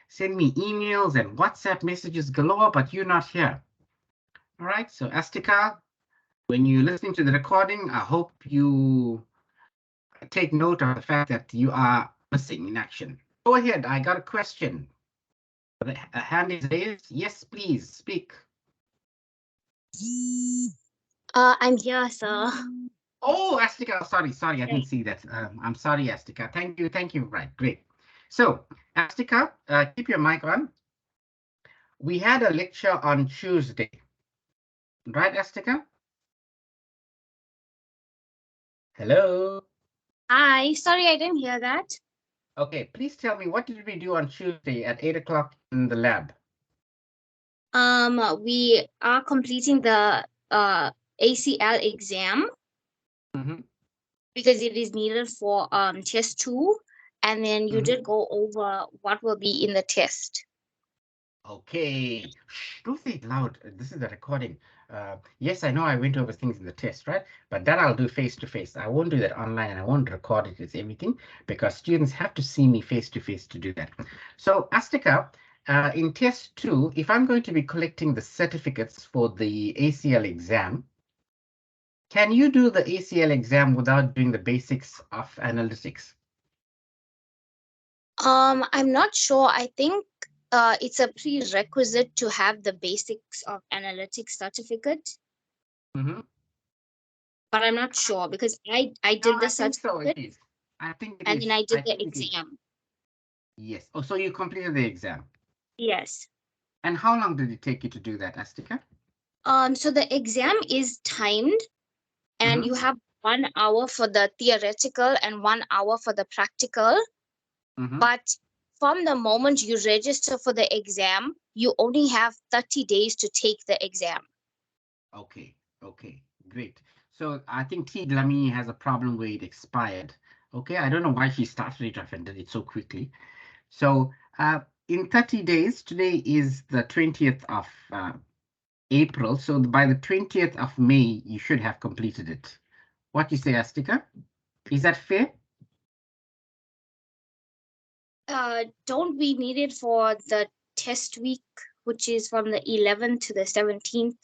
Send me emails and WhatsApp messages galore, but you're not here. All right, so Astika, when you're listening to the recording, I hope you take note of the fact that you are missing in action. Go ahead, I got a question. The hand is raised. Yes, please speak. I'm here, sir. Oh, Astika, sorry, I didn't see that. I'm sorry, Astika. Thank you. Right, great. So, Astika, keep your mic on. We had a lecture on Tuesday, right, Astika? Hello. Hi, sorry, I didn't hear that. Okay, please tell me, what did we do on Tuesday at 8 o'clock in the lab? We are completing the ACL exam Mm-hmm. because it is needed for test 2, and then you Mm-hmm. did go over what will be in the test. Okay, shh, don't say it loud. This is the recording. Yes, I know I went over things in the test, right? But that I'll do face to face. I won't do that online and I won't record it as everything because students have to see me face to do that. So, Astika, in test 2, if I'm going to be collecting the certificates for the ACL exam, can you do the ACL exam without doing the basics of analytics? I'm not sure. I think it's a prerequisite to have the basics of analytics certificate, Mm-hmm. but I'm not sure because I No, did the I think so. It certificate is. I think it and then is. I I did the think it is. exam. Yes. Oh, so you completed the exam. Yes. And how long did it take you to do that, Astika? So the exam is timed, and Mm-hmm. you have 1 hour for the theoretical and 1 hour for the practical. Mm-hmm. But from the moment you register for the exam, you only have 30 days to take the exam. Okay. Okay. Great. So I think T. Glami has a problem where it expired. Okay. I don't know why she started it off and did it so quickly. So in 30 days, today is the 20th of April. So by the 20th of May, you should have completed it. What you say, Astika? Is that fair? Don't we need it for the test week, which is from the 11th to the 17th?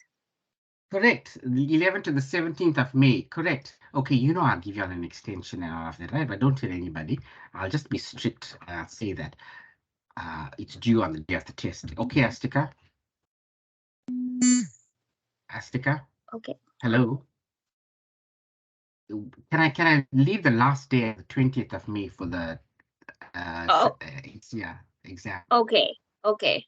Correct. The 11th to the 17th of May. Correct. Okay, I'll give you all an extension and all of that, right? But don't tell anybody. I'll just be strict. I'll say that it's due on the day of the test. Okay, Astika? Astika? Okay. Hello? Can I leave the last day the 20th of May for the Oh, yeah, exam? okay. Okay.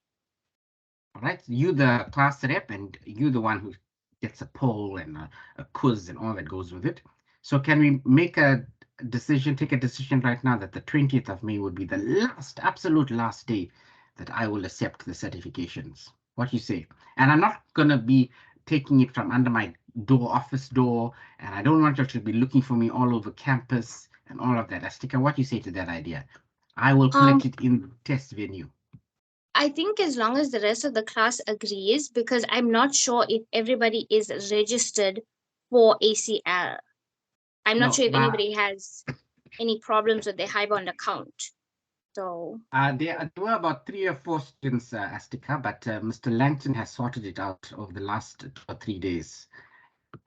All right. You the class rep and you the one who gets a poll and a quiz and all that goes with it. So can we make a decision, take a decision right now that the 20th of May would be the last, absolute last day that I will accept the certifications? What do you say? And I'm not gonna be taking it from under my office door, and I don't want you to be looking for me all over campus and all of that. Astika, what do you say to that idea? I will Um, collect it in the test venue. I think as long as the rest of the class agrees, because I'm not sure if everybody is registered for ACL. I'm not No, sure if but anybody has any problems with their high bond account. So, there were about 3 or 4 students, Astika, but Mr. Langton has sorted it out over the last 2 or 3 days,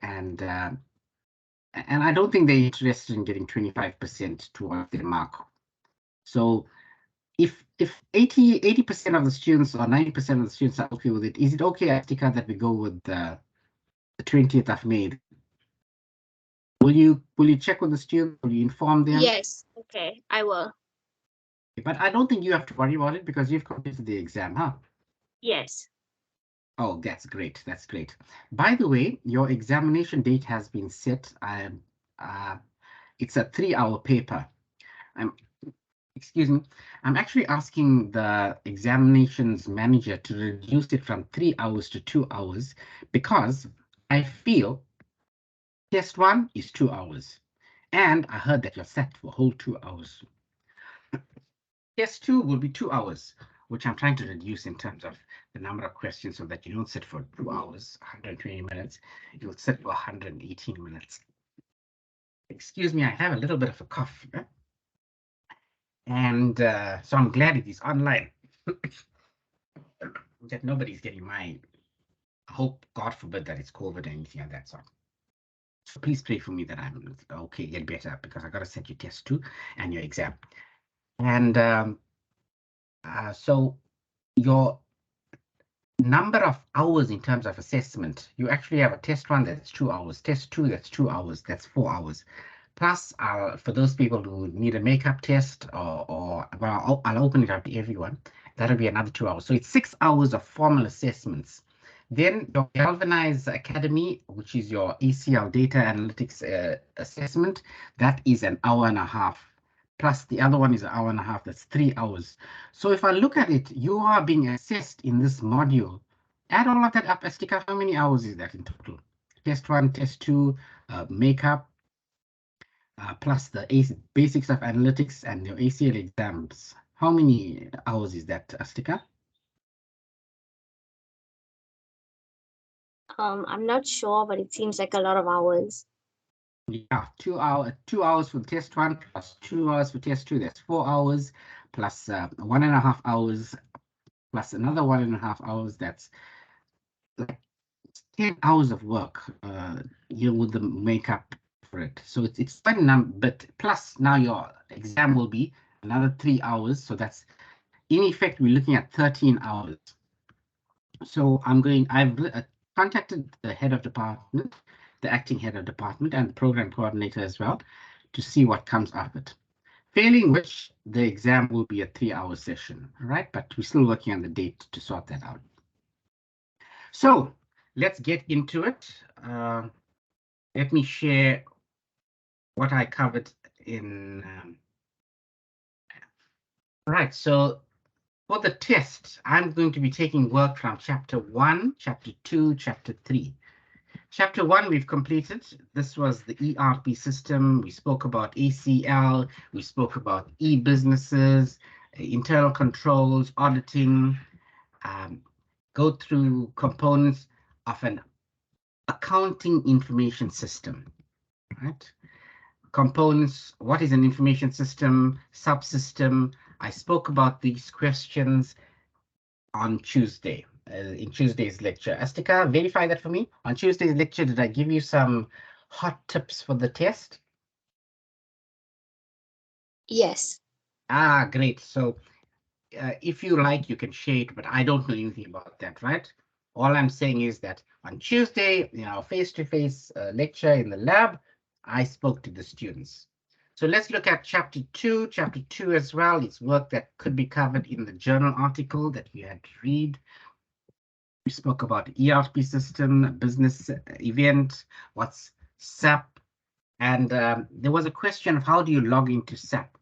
and I don't think they're interested in getting 25% towards their mark. So if 80% of the students or 90% of the students are okay with it, is it okay, Astika, that we go with the 20th of May? Will you check with the students? Will you inform them? yes, okay, I will. But I don't think you have to worry about it because you've completed the exam, huh? Yes. Oh, that's great. That's great. By the way, your examination date has been set. Uh, it's a 3-hour paper. I'm, excuse me. I'm actually asking the examinations manager to reduce it from 3 hours to 2 hours because I feel test 1 is 2 hours. And I heard that you're set for a whole 2 hours. Test 2 will be 2 hours, which I'm trying to reduce in terms of the number of questions so that you don't sit for 2 hours, 120 minutes. You'll sit for 118 minutes. Excuse me, I have a little bit of a cough. And so I'm glad it is online. That nobody's getting my hope, God forbid, that it's COVID or anything like that sort. So please pray for me that I'm okay, get better, because I got to set your test too and your exam. And so your number of hours in terms of assessment, you actually have a test one that's 2 hours, test two that's 2 hours, that's 4 hours. Plus, for those people who need a makeup test, or well, I'll open it up to everyone. That'll be another 2 hours. So it's 6 hours of formal assessments. Then your Galvanize Academy, which is your ACL data analytics assessment, that is an hour and a half. Plus the other one is an hour and a half. That's 3 hours. So if I look at it, you are being assessed in this module. Add all of that up, Astika. How many hours is that in total? Test one, test two, makeup, plus the basics of analytics and your ACL exams. How many hours is that, Astika? I'm not sure, but it seems like a lot of hours. Yeah, 2 hours for test one plus 2 hours for test two. That's 4 hours plus 1.5 hours plus another 1.5 hours. That's like 10 hours of work. You with the makeup for it. So it's quite a number, but plus now your exam will be another 3 hours. So that's in effect, we're looking at 13 hours. So I've contacted the head of department, the acting head of department, and the program coordinator as well, to see what comes of it. Failing which, the exam will be a 3-hour session, all right? But we're still working on the date to sort that out. So let's get into it. Let me share what I covered in. Right, so for the test, I'm going to be taking work from chapter 1, chapter 2, chapter 3. Chapter 1 we've completed. This was the ERP system. We spoke about ACL. We spoke about e-businesses, internal controls, auditing, go through components of an accounting information system, right? Components, what is an information system, subsystem? I spoke about these questions on Tuesday, in Tuesday's lecture. Astika, verify that for me. On Tuesday's lecture, did I give you some hot tips for the test? Yes. Ah, great. So if you like, you can share it, but I don't know anything about that, right? All I'm saying is that on Tuesday, face-to-face lecture in the lab, I spoke to the students. So let's look at chapter 2. Chapter 2 as well. It's work that could be covered in the journal article that you had to read. We spoke about ERP system, business event, what's SAP, and there was a question of how do you log into SAP.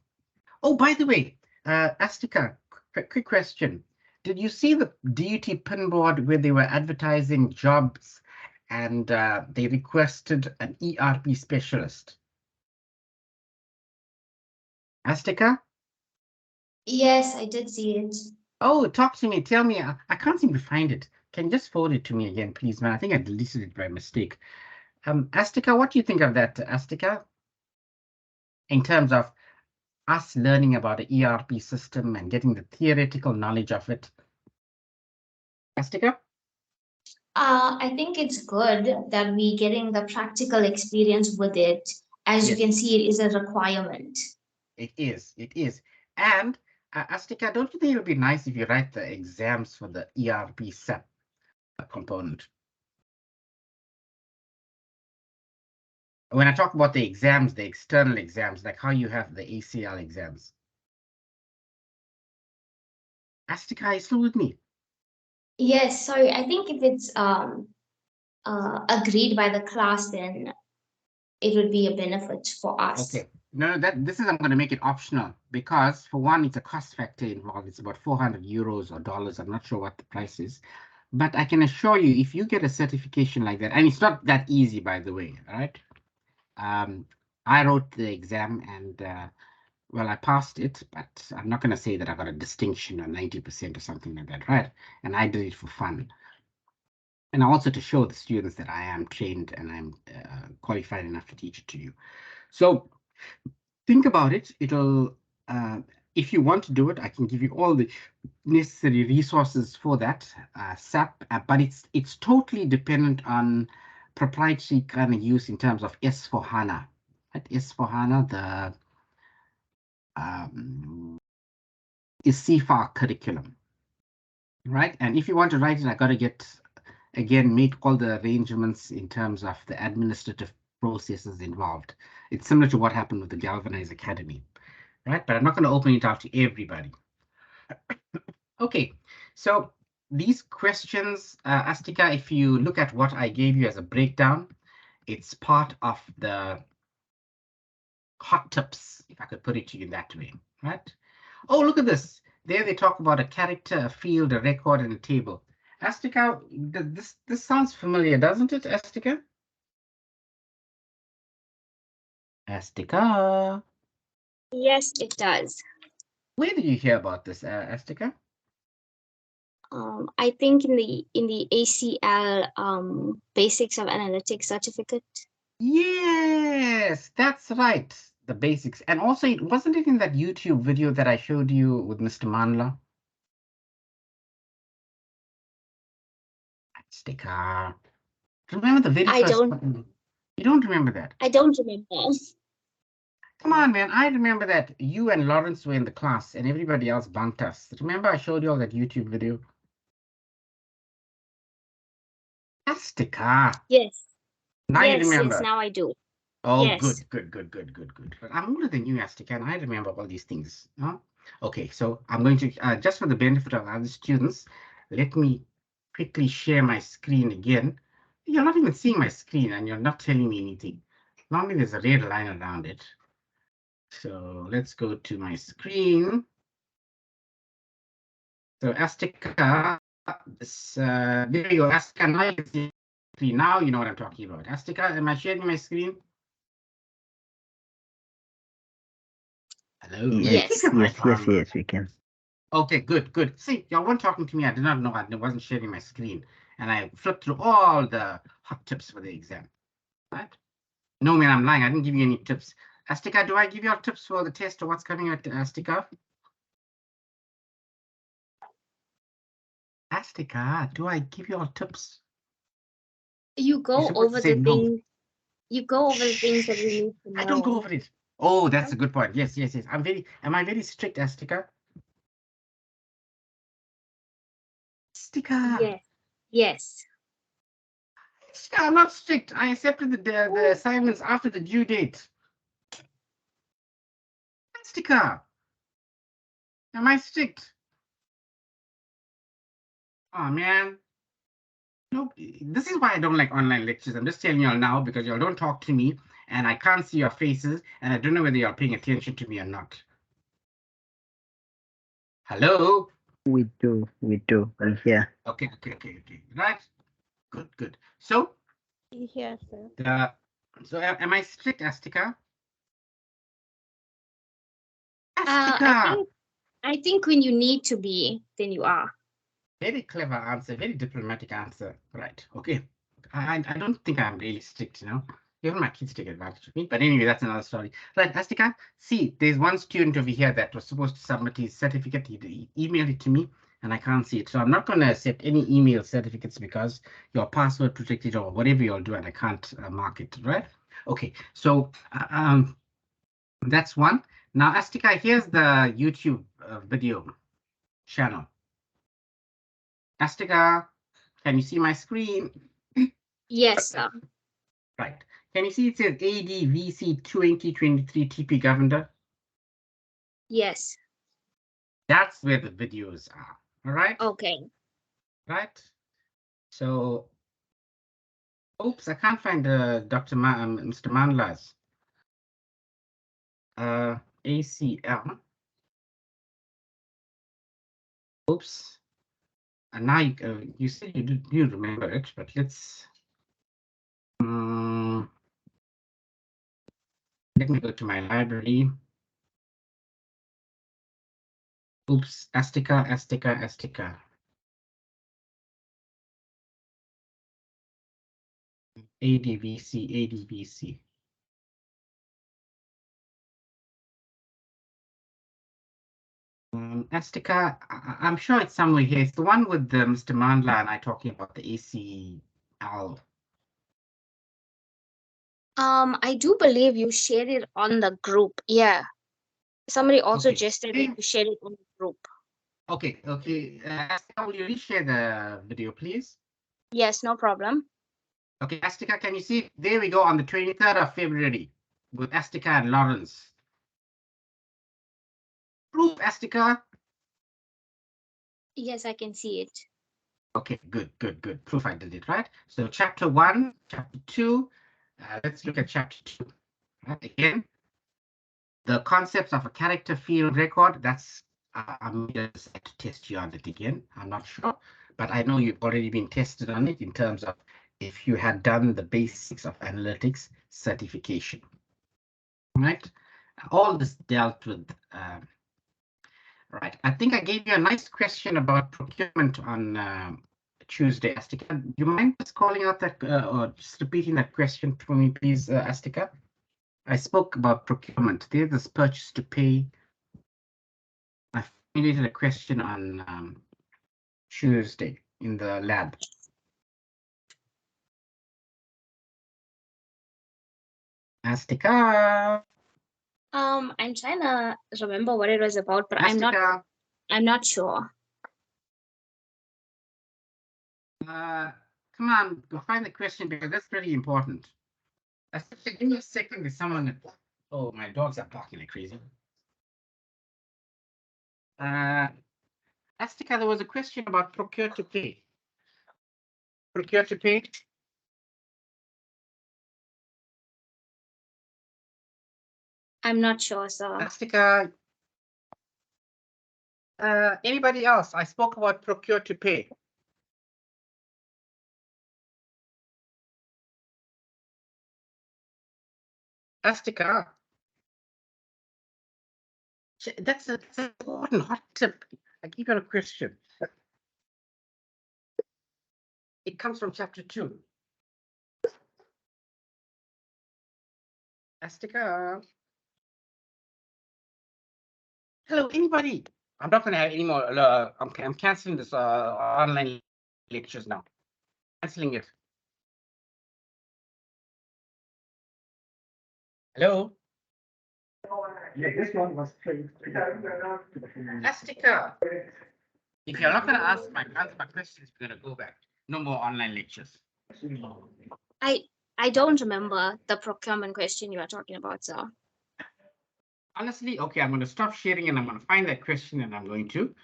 Oh, by the way, Astika, quick question. Did you see the DUT pin board where they were advertising jobs and they requested an ERP specialist? Astika? Yes, I did see it. Oh, talk to me. Tell me. I can't seem to find it. Can you just forward it to me again, please, man? I think I deleted it by mistake. Astika, what do you think of that, Astika? In terms of us learning about the ERP system and getting the theoretical knowledge of it. Astika? I think it's good that we're getting the practical experience with it. As you Yes, can see, it is a requirement. it is. It is. And Astika, don't you think it would be nice if you write the exams for the ERP SAP component? When I talk about the exams, the external exams, like how you have the ACL exams. Astika, are you still with me? Yes, so I think if it's agreed by the class, then it would be a benefit for us. Okay. No, this is, I'm going to make it optional because for one, it's a cost factor involved. It's about 400 euros or dollars. I'm not sure what the price is, but I can assure you, if you get a certification like that, and it's not that easy, by the way, all right? I wrote the exam and well, I passed it, but I'm not going to say that I got a distinction or 90% or something like that, right? And I did it for fun. And also to show the students that I am trained and I'm qualified enough to teach it to you. So think about it. It'll if you want to do it, I can give you all the necessary resources for that, SAP, but it's totally dependent on proprietary kind of use in terms of S4HANA. At S4HANA, the is CFAR curriculum, right? And if you want to write it, I got to get, again, make all the arrangements in terms of the administrative processes involved. It's similar to what happened with the Galvanize Academy, right? But I'm not going to open it out to everybody. Okay, so these questions, Astika, if you look at what I gave you as a breakdown, it's part of the hot tips, if I could put it to you that way, right? Oh, look at this. There they talk about a character, a field, a record, and a table. Astika, this sounds familiar, doesn't it, Astika? Astika, Yes, it does. where did you hear about this, Astika? I think in the ACL Basics of Analytics certificate. Yes, that's right. The basics. And also, wasn't it in that YouTube video that I showed you with Mr. Manla? Sticker. Remember the very I first don't. one? You don't remember that? I don't remember. Come on, man. I remember that you and Lawrence were in the class and everybody else bunked us. Remember I showed you all that YouTube video? Sticker. Yes. Now you Yes. remember. Now I do. Oh, Yes. good. But I'm older than you, Astika, and I remember all these things. Huh? Okay, so I'm going to, just for the benefit of other students, let me quickly share my screen again. You're not even seeing my screen and you're not telling me anything. Normally there's a red line around it. So let's go to my screen. So Astika, there you go, Astika, now you can see my screen. Now you know what I'm talking about. Astika, am I sharing my screen? Hello. Yes. Yes, we can. Okay, good. See, y'all weren't talking to me. I did not know. I wasn't sharing my screen. And I flipped through all the hot tips for the exam. Right? No, man, I'm lying. I didn't give you any tips. Astika, do I give you all tips for the test or what's coming at Astika? Astika, do I give you all tips? You You're go supposed to over say the no. thing. You go over the things that we need to know. I don't go over it. Oh, that's a good point. Yes. Am I very strict, Astika? Astika. Yes. Astika, I'm not strict. I accepted the assignments after the due date. Astika. Am I strict? Oh, man. No, this is why I don't like online lectures. I'm just telling y'all now because y'all don't talk to me and I can't see your faces and I don't know whether you're paying attention to me or not. Hello? We do. I'm here. Okay. Right? Good. So, Yes, sir. Am I strict, Astika? I think when you need to be, then you are. Very clever answer, very diplomatic answer. Right. Okay. I don't think I'm really strict, Even my kids take advantage of me. But anyway, that's another story. Right, Astika, see, there's one student over here that was supposed to submit his certificate. He emailed it to me and I can't see it. So I'm not going to accept any email certificates because you're password protected or whatever you'll do and I can't mark it, right? Okay, so that's one. Now, Astika, here's the YouTube video channel. Astika, can you see my screen? Yes, sir. Right. Can you see it says ADVC 2023 TP Governor? Yes. That's where the videos are. All right. Okay. Right. So, oops, I can't find Mr. Manla's ACL. Oops. And now you said you remember it, but let's. Let me go to my library. Oops, Astika. ADVC. Astika, I'm sure it's somewhere here. It's the one with Mr. Mandla and I talking about the ACL. I do believe you shared it on the group. Yeah. Somebody also Okay. just said that you shared it on the group. Okay. Astika, will you reshare the video, please? Yes, no problem. Okay, Astika, can you see? There we go on the 23rd of February with Astika and Lawrence. Proof, Astika. Yes, I can see it. Okay, good. Proof I did it, right? So chapter 1, chapter 2. Let's look at chapter 2. Right? Again, the concepts of a character field record. That's I'm just to test you on it again. I'm not sure, but I know you've already been tested on it in terms of if you had done the basics of analytics certification. Right? All this dealt with. Right. I think I gave you a nice question about procurement on Tuesday, Astika. Do you mind just calling out that or just repeating that question for me, please, Astika? I spoke about procurement. There's this purchase to pay. I formulated a question on Tuesday in the lab. Astika. I'm trying to remember what it was about, but Astika. I'm not sure. Come on, go find the question because that's pretty important. Astika, give me a second with someone. Oh, my dogs are barking like crazy. Astika, there was a question about procure to pay. Procure to pay. I'm not sure, sir. Astika. Anybody else? I spoke about procure to pay. Astika. That's an important hot tip. I give you a question. It comes from chapter 2. Astika. Hello, anybody? I'm not going to have any more. I'm canceling this online lectures now. Canceling it. Hello. Yeah, this one was Astika. If you're not going to answer my questions, we're going to go back. No more online lectures. I don't remember the procurement question you are talking about, sir. Honestly, okay, I'm going to stop sharing and I'm going to find that question and I'm going to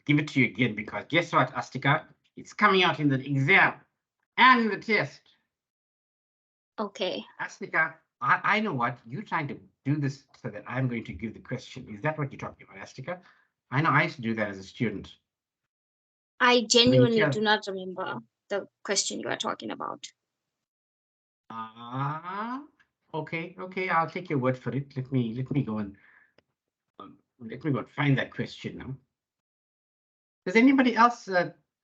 give it to you again because guess what, Astika? It's coming out in the exam and in the test. Okay. Astika, I know what you're trying to do this so that I'm going to give the question. Is that what you're talking about, Astika? I know I used to do that as a student. I genuinely do not remember the question you are talking about. Okay, I'll take your word for it. Let me go and find that question now. Does anybody else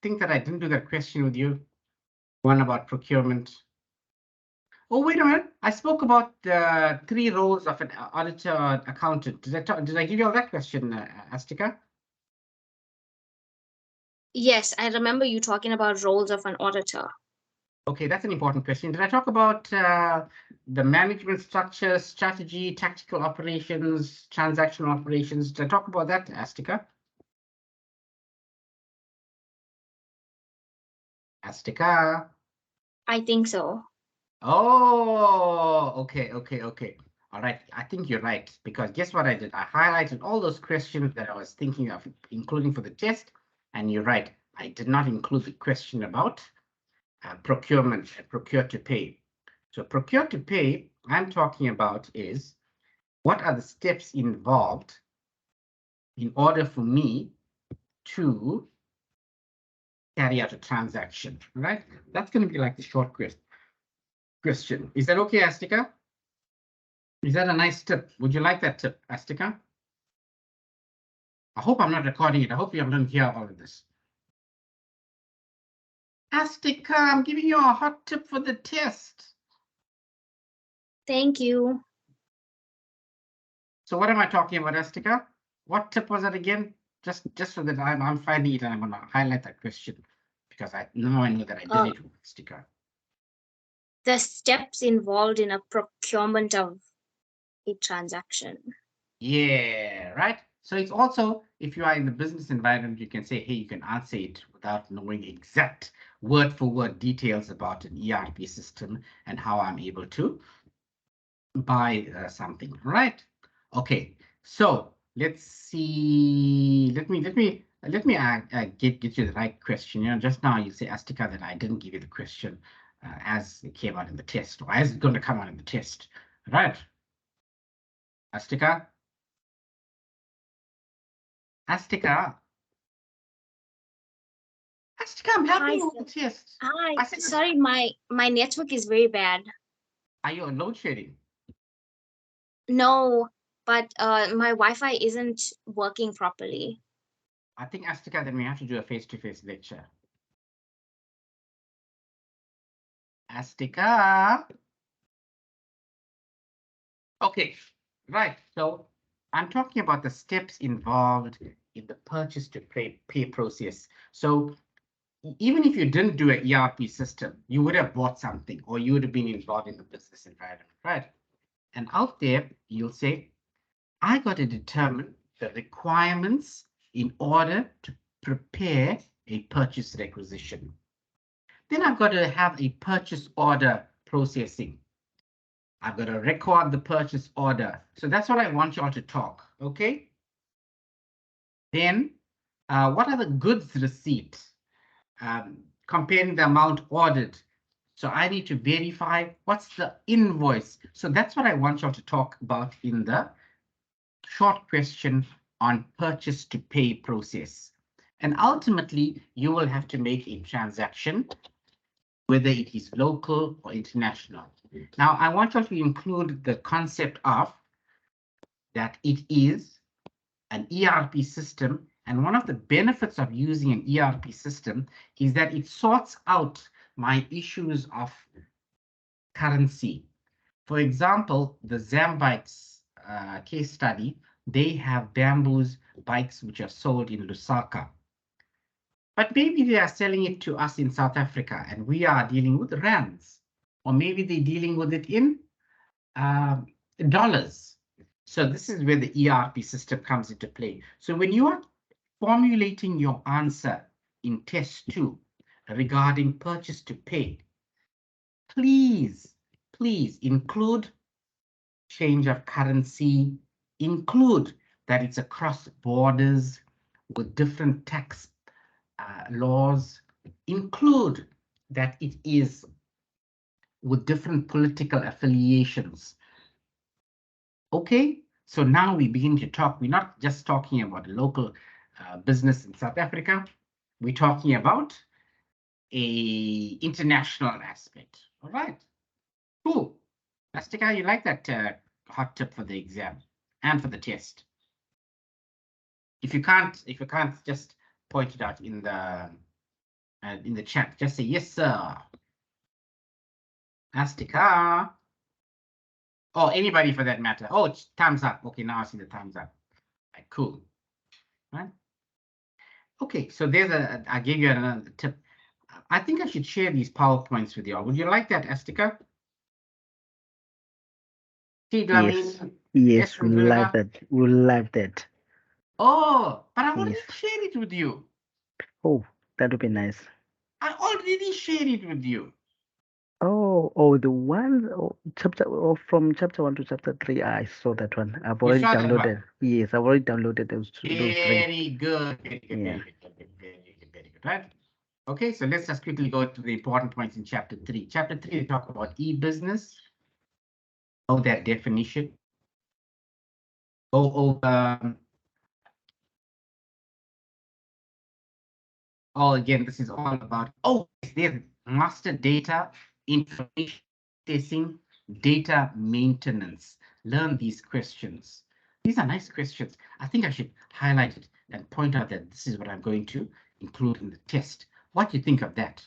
think that I didn't do that question with you? One about procurement. Oh, wait a minute. I spoke about the 3 roles of an auditor or accountant. Did I give you all that question, Astika? Yes, I remember you talking about roles of an auditor. Okay, that's an important question. Did I talk about the management structure, strategy, tactical operations, transactional operations? Did I talk about that, Astika? Astika? I think so. Oh, okay. All right, I think you're right, because guess what I did? I highlighted all those questions that I was thinking of including for the test, and you're right, I did not include the question about procurement, procure to pay. So procure to pay, I'm talking about is what are the steps involved in order for me to carry out a transaction, right? That's going to be like the short question. Is that okay, Astika? Is that a nice tip? Would you like that tip, Astika? I hope I'm not recording it. I hope you don't hear all of this. Astika, I'm giving you a hot tip for the test. Thank you. So what am I talking about, Astika? What tip was that again? Just so that I'm finding it and I'm going to highlight that question because I know that I did it with the sticker. The steps involved in a procurement of a transaction. Yeah, right. So it's also, if you are in the business environment, you can say, hey, you can answer it without knowing exact word for word details about an ERP system and how I'm able to buy something, right? Okay, so let's see. Let me get you the right question. You know, just now you say, Astika, that I didn't give you the question as it came out in the test, or as it's going to come out in the test, right? Astika, Astika, I'm helping you with the test. Hi, I said, sorry, my network is very bad. are you on load shedding? No, but my Wi-Fi isn't working properly. I think, Astika, then we have to do a face-to-face lecture. Astika. Okay, right. So I'm talking about the steps involved in the purchase to pay process. So even if you didn't do an ERP system, you would have bought something or you would have been involved in the business environment, right? And out there, you'll say, I got to determine the requirements in order to prepare a purchase requisition. Then I've got to have a purchase order processing. I've got to record the purchase order. So that's what I want you all to talk, okay? Then, what are the goods receipts? Comparing the amount ordered. So I need to verify what's the invoice. So that's what I want you all to talk about in the short question on purchase to pay process. And ultimately, you will have to make a transaction, whether it is local or international. Now, I want you all to include the concept of that it is an ERP system. And one of the benefits of using an ERP system is that it sorts out my issues of currency. For example, the Zambikes case study, they have bamboos bikes which are sold in Lusaka. But maybe they are selling it to us in South Africa and we are dealing with rands. Or maybe they're dealing with it in dollars. So this is where the ERP system comes into play. So when you are formulating your answer in test 2 regarding purchase to pay, please include change of currency, include that it's across borders with different tax laws, include that it is with different political affiliations. Okay, so now we begin to talk. We're not just talking about local business in South Africa. We're talking about a international aspect. All right, cool. Astika, you like that hot tip for the exam and for the test? If you can't just point it out in the chat. Just say yes, sir. Astika. Oh, anybody for that matter. Oh, it's thumbs up. Okay, now I see the thumbs up. Right, cool. Right. Okay, so there's I gave you another tip. I think I should share these PowerPoints with you all. Would you like that, Astika? Yes, we love that. We love that. Oh, but I already shared it with you. Oh, that would be nice. I already shared it with you. Oh, the one from chapter 1 to chapter 3. I saw that one. I've already downloaded. Yes, I've already downloaded those three. Very good. Very good. Right. Okay, so let's just quickly go to the important points in chapter 3. Chapter 3, we talk about e-business. Know that definition. Go over. Again, this is all about. There's master data, information processing, data maintenance. Learn these questions. These are nice questions. I think I should highlight it and point out that this is what I'm going to include in the test. What do you think of that?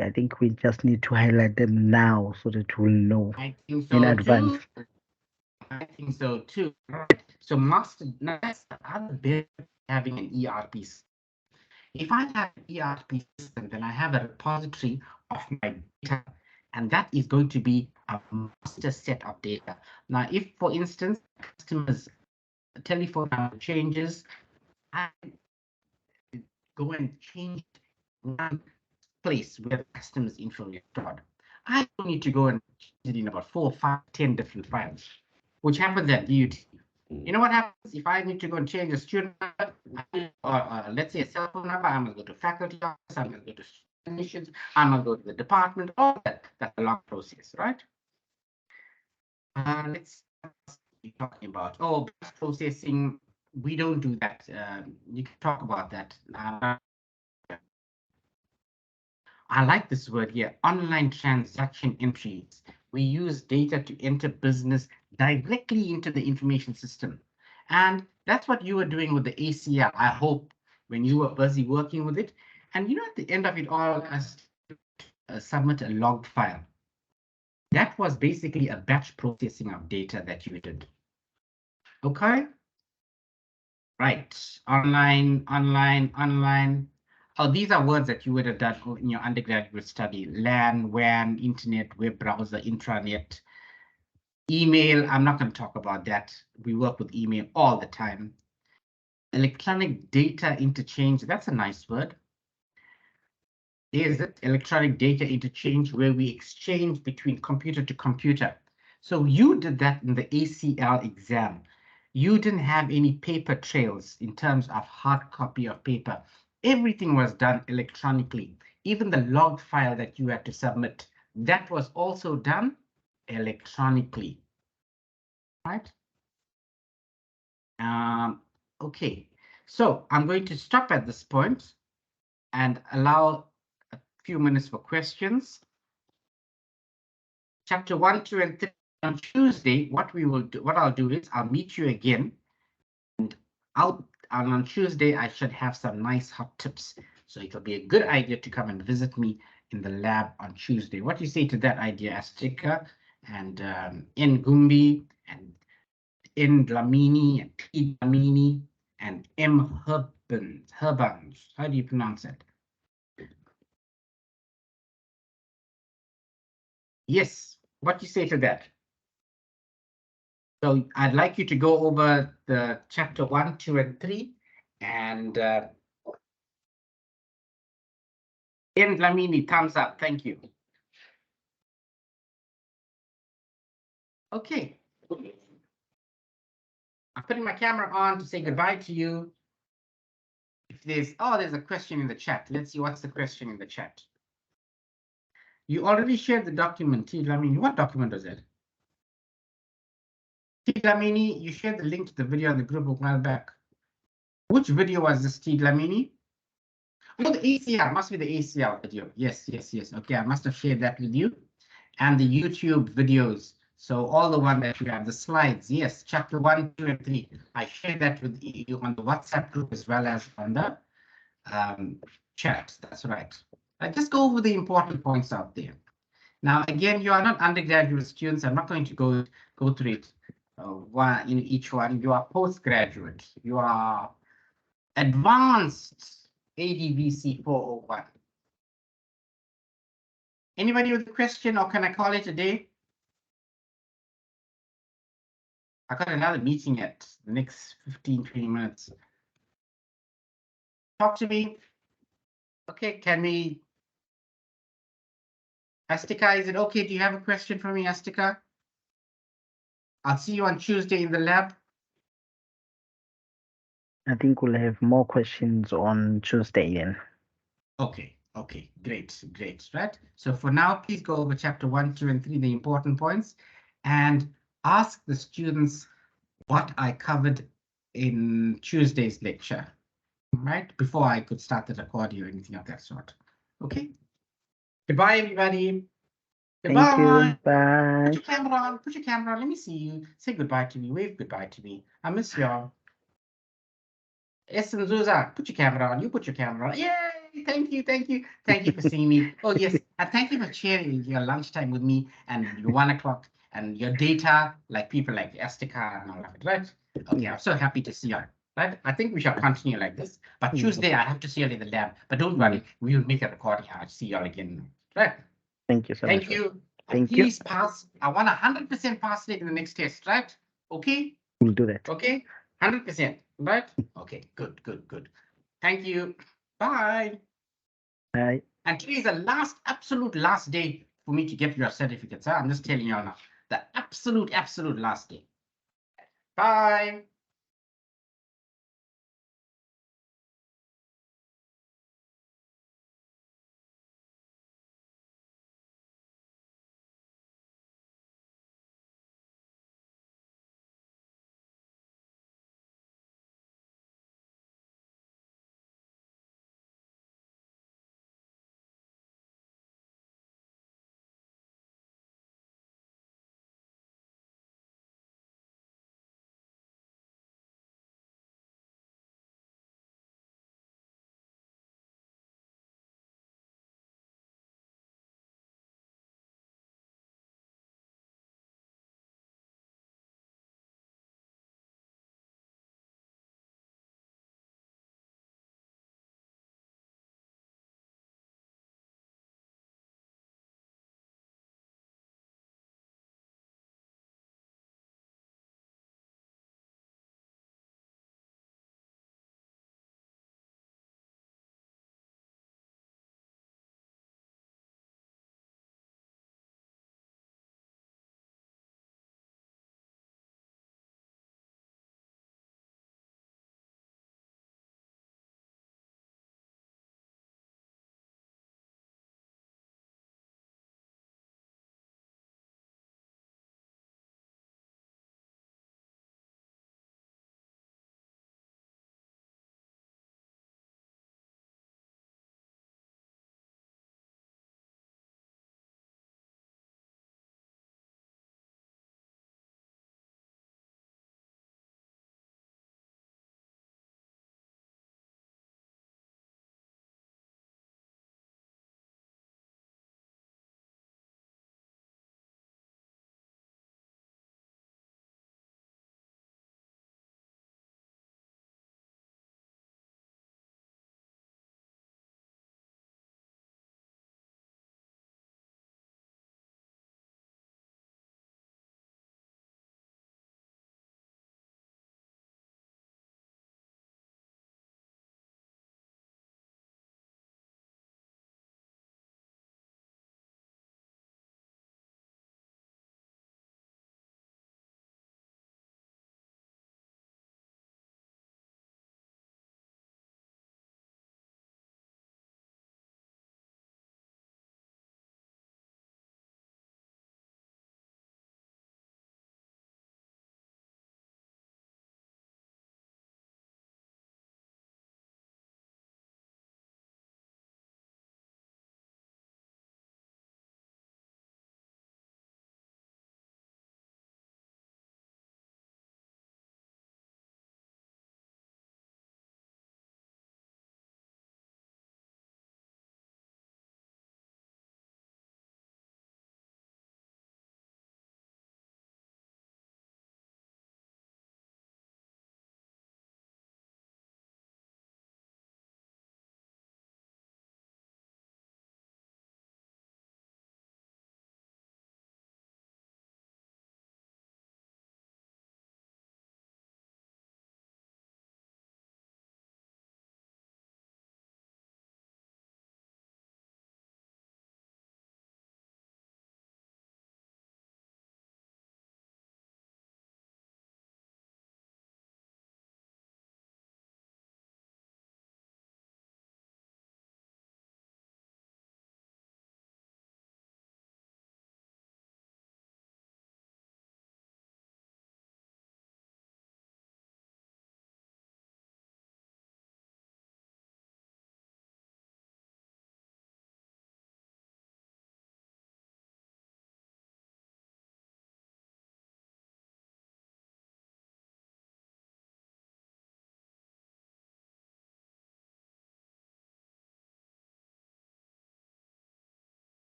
I think we just need to highlight them now so that we'll know I think so in advance. Too. I think so too. Right. So master, now that's the other bit of having an ERP system. If I have an ERP system, then I have a repository of my data, and that is going to be a master set of data. Now, if, for instance, customers' telephone number changes, I go and change one place where the customer's info is stored. I don't need to go and change it in about 4, 5, 10 different files, which happens at DUT. You know what happens if I need to go and change a student number, or let's say a cell phone number? I'm going to go to faculty office, I'm going to go to admissions, I'm going to go to the department, all that. That's a long process, right? Let's be talking about, oh, batch processing. We don't do that. You can talk about that. I like this word here, online transaction entries. We use data to enter business directly into the information system. And that's what you were doing with the ACL, I hope, when you were busy working with it. And you know, at the end of it all, as submit a logged file. That was basically a batch processing of data that you did. Okay? Right, online. Oh, these are words that you would have done in your undergraduate study. LAN, WAN, internet, web browser, intranet, email. I'm not going to talk about that. We work with email all the time. Electronic data interchange. That's a nice word. Is it electronic data interchange, where we exchange between computer to computer? So you did that in the ACL exam. You didn't have any paper trails in terms of hard copy of paper. Everything was done electronically. Even the log file that you had to submit, that was also done electronically, right? Okay, so I'm going to stop at this point and allow a few minutes for questions. Chapter 1, 2, and 3 on Tuesday. What I'll do is I'll meet you again, and on Tuesday I should have some nice hot tips. So it'll be a good idea to come and visit me in the lab on Tuesday. What do you say to that idea, Astika and Ngumbi and N Dlamini and T Dlamini and M Herbans? How do you pronounce it? Yes. What do you say to that? So I'd like you to go over the chapter 1, 2, and 3, and N Dlamini, thumbs up. Thank you. Okay. I'm putting my camera on to say goodbye to you. If there's a question in the chat. Let's see what's the question in the chat. You already shared the document, T Dlamini. What document was it? T Dlamini, you shared the link to the video in the group a while back. Which video was this, T Dlamini? Oh, the ACL, must be the ACL video. Yes. Okay, I must have shared that with you. And the YouTube videos. So all the one that you have, the slides, yes, chapter 1, 2, and 3. I shared that with you on the WhatsApp group as well as on the chat. That's right. I just go over the important points out there. Now, again, you are not undergraduate students. I'm not going to go through it in each one. You are postgraduate. You are advanced ADVC401. Anybody with a question, or can I call it a day? I got another meeting at the next 15, 20 minutes. Talk to me. Okay, can we? Astika, is it okay? Do you have a question for me, Astika? I'll see you on Tuesday in the lab. I think we'll have more questions on Tuesday then. Okay, great, right? So for now, please go over chapter 1, 2, and 3, the important points, and ask the students what I covered in Tuesday's lecture, right? Before I could start the recording or anything of that sort. Okay. Goodbye, everybody. Goodbye. Thank you. Bye. Put your camera on. Put your camera on. Let me see you. Say goodbye to me. Wave goodbye to me. I miss y'all. Essen Zuza, put your camera on. You put your camera on. Yay! Thank you for seeing me. Oh yes, and thank you for sharing your lunchtime with me and your 1 o'clock and your data, like people like Estica and all of it, right? Okay, I'm so happy to see you, right? I think we shall continue like this, but Tuesday I have to see you in the lab, but don't worry, we will make a recording. I'll see you all again, right? Thank you so much. Thank you. Thank you. Please pass. I want 100% pass rate in the next test, right? Okay. We'll do that. Okay. 100%, right? Okay. Good. Thank you. Bye. Bye. And today is the absolute last day for me to get your certificates. Huh? I'm just telling you now. The absolute last day. Bye.